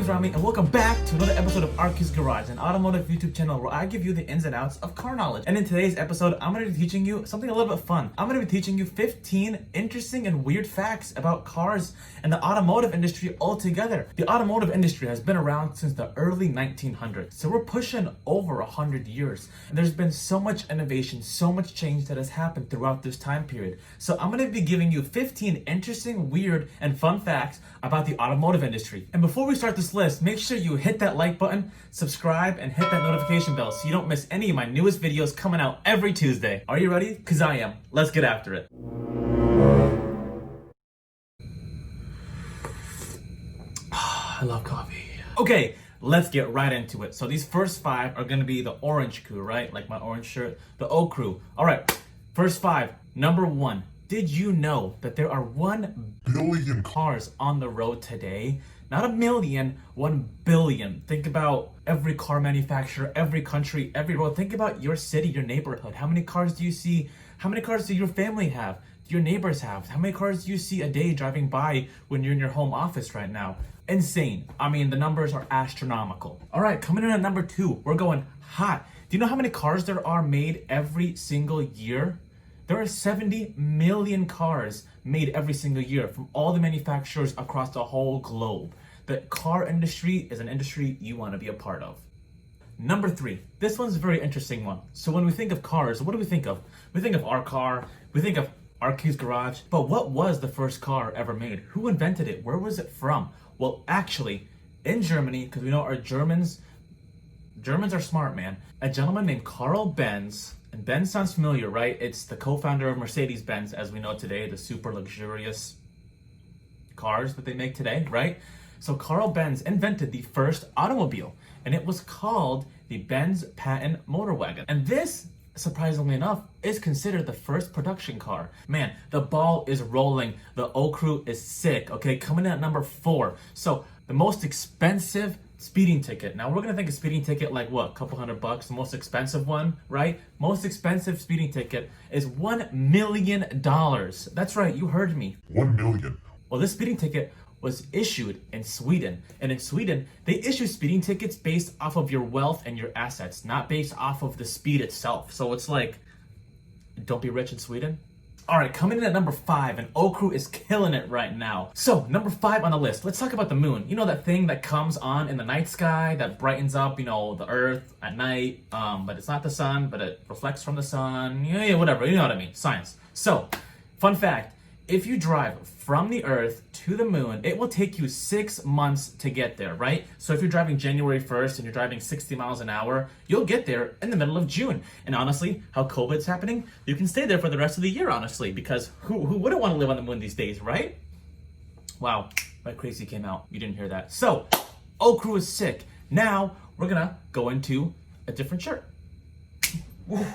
name's Rami, and welcome back to another episode of Arky's Garage, an automotive YouTube channel where I give you the ins and outs of car knowledge. And in today's episode, I'm going to be teaching you something a little bit fun. I'm going to be teaching you 15 interesting and weird facts about cars and the automotive industry altogether. The automotive industry has been around since the early 1900s, so we're pushing over 100 years. And there's been so much innovation, so much change that has happened throughout this time period. So I'm going to be giving you 15 interesting, weird, and fun facts about the automotive industry. And before we start this list, make sure you hit that like button, subscribe, and hit that notification bell so you don't miss any of my newest videos coming out every Tuesday. Are you ready? Because I am. Let's get after it. I love coffee. Okay, let's get right into it. So these first 5 are gonna be the orange crew, right? Like my orange shirt, the O crew. All right, first 5. Number 1. Did you know that there are 1 billion cars on the road today? Not a million, 1 billion. Think about every car manufacturer, every country, every road. Think about your city, your neighborhood. How many cars do you see? How many cars do your family have? Do your neighbors have? How many cars do you see a day driving by when you're in your home office right now? Insane. I mean, the numbers are astronomical. All right, coming in at number 2, we're going hot. Do you know how many cars there are made every single year? There are 70 million cars made every single year from all the manufacturers across the whole globe. The car industry is an industry you want to be a part of. Number 3, this one's a very interesting one. So when we think of cars, what do we think of? We think of our car, we think of Arky's Garage, but what was the first car ever made? Who invented it? Where was it from? Well, actually, in Germany, because we know our Germans are smart, man. A gentleman named Carl Benz, and Benz sounds familiar, right? It's the co-founder of Mercedes-Benz, as we know today, the super luxurious cars that they make today, right? So Carl Benz invented the first automobile, and it was called the Benz Patent Motor Wagon. And this, surprisingly enough, is considered the first production car. Man, the ball is rolling. The O crew is sick, okay? Coming in at number 4. So the most expensive speeding ticket. Now we're gonna think a speeding ticket like what, a couple $100. The most expensive one, right? Most expensive speeding ticket is $1 million. That's right, you heard me. 1 million. Well, this speeding ticket was issued in Sweden. And in Sweden, they issue speeding tickets based off of your wealth and your assets, not based off of the speed itself. So it's like, don't be rich in Sweden. All right, coming in at number 5, and O crew is killing it right now. So number 5 on the list, let's talk about the moon. You know that thing that comes on in the night sky that brightens up, you know, the earth at night, but it's not the sun, but it reflects from the sun. Yeah, whatever, you know what I mean, science. So, fun fact, if you drive from the earth to the moon, it will take you 6 months to get there, right? So if you're driving January 1st and you're driving 60 miles an hour, you'll get there in the middle of June. And honestly, how COVID's happening, you can stay there for the rest of the year, honestly, because who wouldn't want to live on the moon these days, right? Wow, my crazy came out. You didn't hear that. So, O crew is sick. Now, we're gonna go into a different shirt. Woo.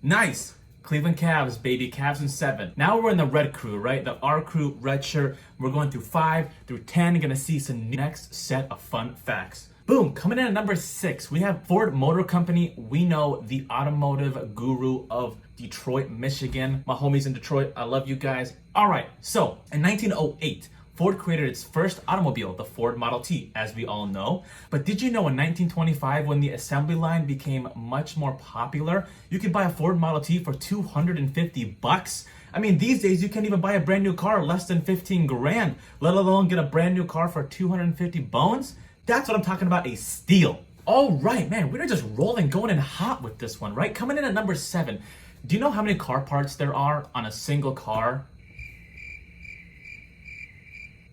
Nice. Cleveland Cavs, baby, Cavs in 7. Now we're in the red crew, right? The R crew, red shirt. We're going through 5 through 10. Gonna see some next set of fun facts. Boom, coming in at number 6, we have Ford Motor Company. We know the automotive guru of Detroit, Michigan. My homies in Detroit, I love you guys. All right, so in 1908, Ford created its first automobile, the Ford Model T, as we all know. But did you know in 1925, when the assembly line became much more popular, you could buy a Ford Model T for $250? I mean, these days you can't even buy a brand new car less than 15 grand, let alone get a brand new car for 250 bones. That's what I'm talking about, a steal. All right, man, we're just rolling, going in hot with this one, right? Coming in at number 7. Do you know how many car parts there are on a single car?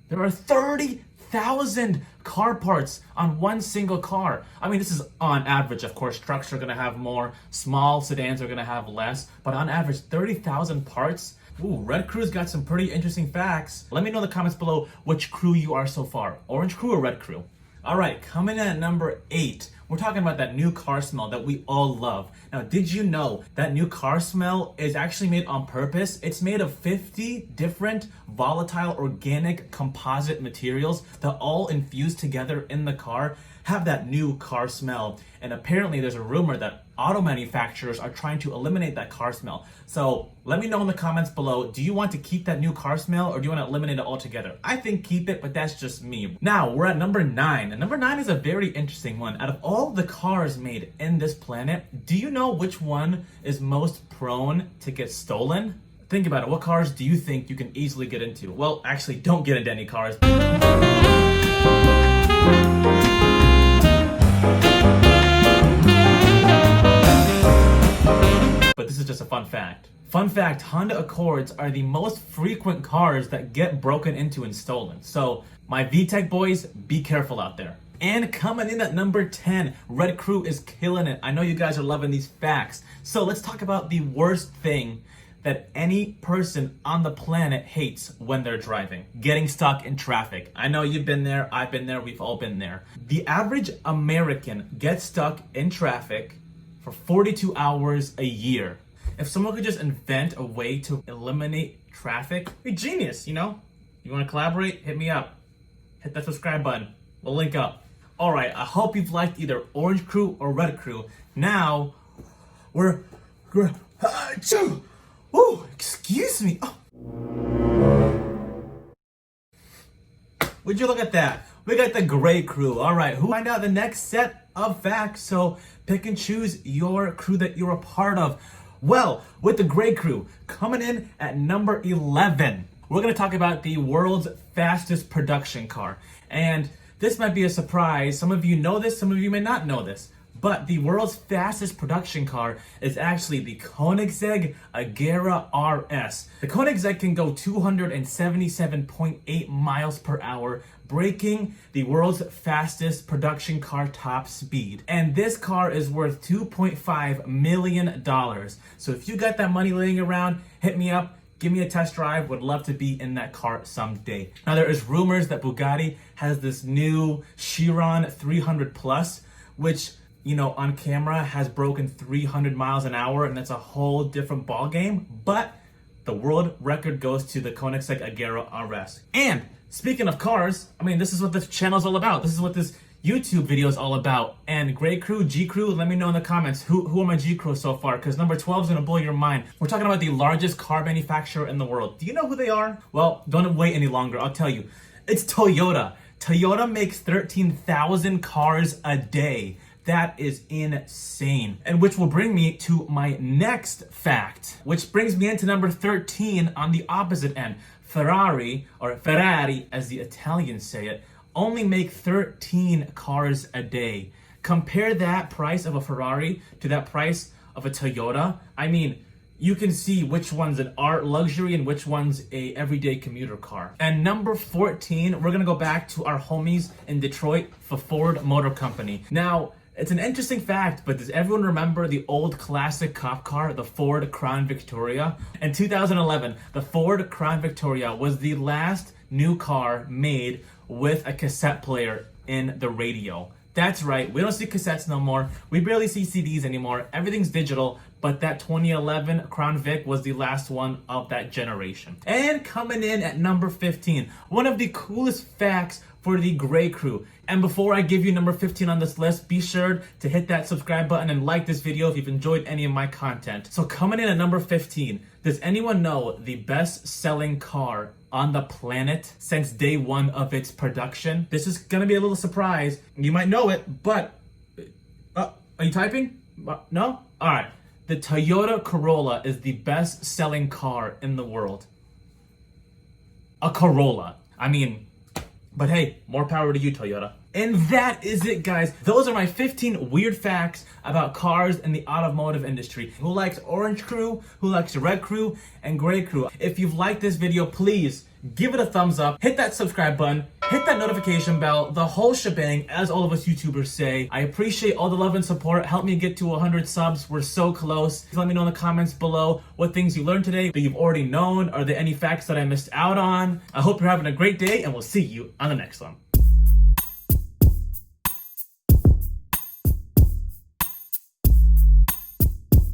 There are 30,000 car parts on one single car. I mean, this is on average. Of course, trucks are gonna have more, small sedans are gonna have less, but on average, 30,000 parts. Ooh, red crew's got some pretty interesting facts. Let me know in the comments below which crew you are so far, orange crew or red crew. All right, coming in at number 8, we're talking about that new car smell that we all love. Now, did you know that new car smell is actually made on purpose? It's made of 50 different volatile organic composite materials that all infuse together in the car, have that new car smell. And apparently there's a rumor that auto manufacturers are trying to eliminate that car smell. So let me know in the comments below, do you want to keep that new car smell or do you want to eliminate it altogether? I think keep it, but that's just me. Now we're at number 9, and number 9 is a very interesting one. Out of all the cars made in this planet, do you know which one is most prone to get stolen? Think about it. What cars do you think you can easily get into? Well, actually, don't get into any cars. But this is just a fun fact. Fun fact, Honda Accords are the most frequent cars that get broken into and stolen. So my VTech boys, be careful out there. And coming in at number 10, Red Crew is killing it. I know you guys are loving these facts. So let's talk about the worst thing that any person on the planet hates when they're driving. Getting stuck in traffic. I know you've been there, I've been there, we've all been there. The average American gets stuck in traffic for 42 hours a year. If someone could just invent a way to eliminate traffic, be genius, you know? You wanna collaborate? Hit me up. Hit that subscribe button. We'll link up. All right, I hope you've liked either Orange Crew or Red Crew. Now, excuse me. Oh. Would you look at that? We got the Gray Crew. All right, who find out the next set of facts? So pick and choose your crew that you're a part of. Well, with the Gray Crew coming in at number 11, we're gonna talk about the world's fastest production car. And this might be a surprise. Some of you know this, some of you may not know this. But the world's fastest production car is actually the Koenigsegg Agera RS. The Koenigsegg can go 277.8 miles per hour, breaking the world's fastest production car top speed. And this car is worth $2.5 million. So if you got that money laying around, hit me up. Give me a test drive. Would love to be in that car someday. Now there is rumors that Bugatti has this new Chiron 300 Plus, which, you know, on camera has broken 300 miles an hour, and that's a whole different ball game. But the world record goes to the Koenigsegg Agera RS. And speaking of cars, I mean, this is what this channel is all about. This is what this YouTube video is all about. And Gray Crew, G Crew, let me know in the comments who are my G Crew so far, because number 12 is gonna blow your mind. We're talking about the largest car manufacturer in the world. Do you know who they are? Well, don't wait any longer, I'll tell you. It's Toyota. Toyota makes 13,000 cars a day. That is insane. And which will bring me to my next fact, which brings me into number 13 on the opposite end. Ferrari, or Ferrari as the Italians say it, only make 13 cars a day. Compare that price of a Ferrari to that price of a Toyota. I mean, you can see which one's an art luxury and which one's a everyday commuter car. And number 14, we're gonna go back to our homies in Detroit for Ford Motor Company. Now, it's an interesting fact, but does everyone remember the old classic cop car, the Ford Crown Victoria? In 2011, the Ford Crown Victoria was the last new car made with a cassette player in the radio. That's right, we don't see cassettes no more. We barely see CDs anymore. Everything's digital, but that 2011 Crown Vic was the last one of that generation. And coming in at number 15, one of the coolest facts for the Gray Crew. And before I give you number 15 on this list, be sure to hit that subscribe button and like this video if you've enjoyed any of my content. So coming in at number 15, does anyone know the best-selling car on the planet since day one of its production? This is gonna be a little surprise. You might know it, but... are you typing? No? Alright. The Toyota Corolla is the best-selling car in the world. A Corolla. I mean... But hey, more power to you, Toyota. And that is it, guys. Those are my 15 weird facts about cars in the automotive industry. Who likes Orange Crew, who likes Red Crew, and Gray Crew. If you've liked this video, please give it a thumbs up, hit that subscribe button, hit that notification bell, the whole shebang, as all of us YouTubers say. I appreciate all the love and support. Help me get to 100 subs. We're so close. Let me know in the comments below what things you learned today that you've already known. Are there any facts that I missed out on? I hope you're having a great day, and we'll see you on the next one.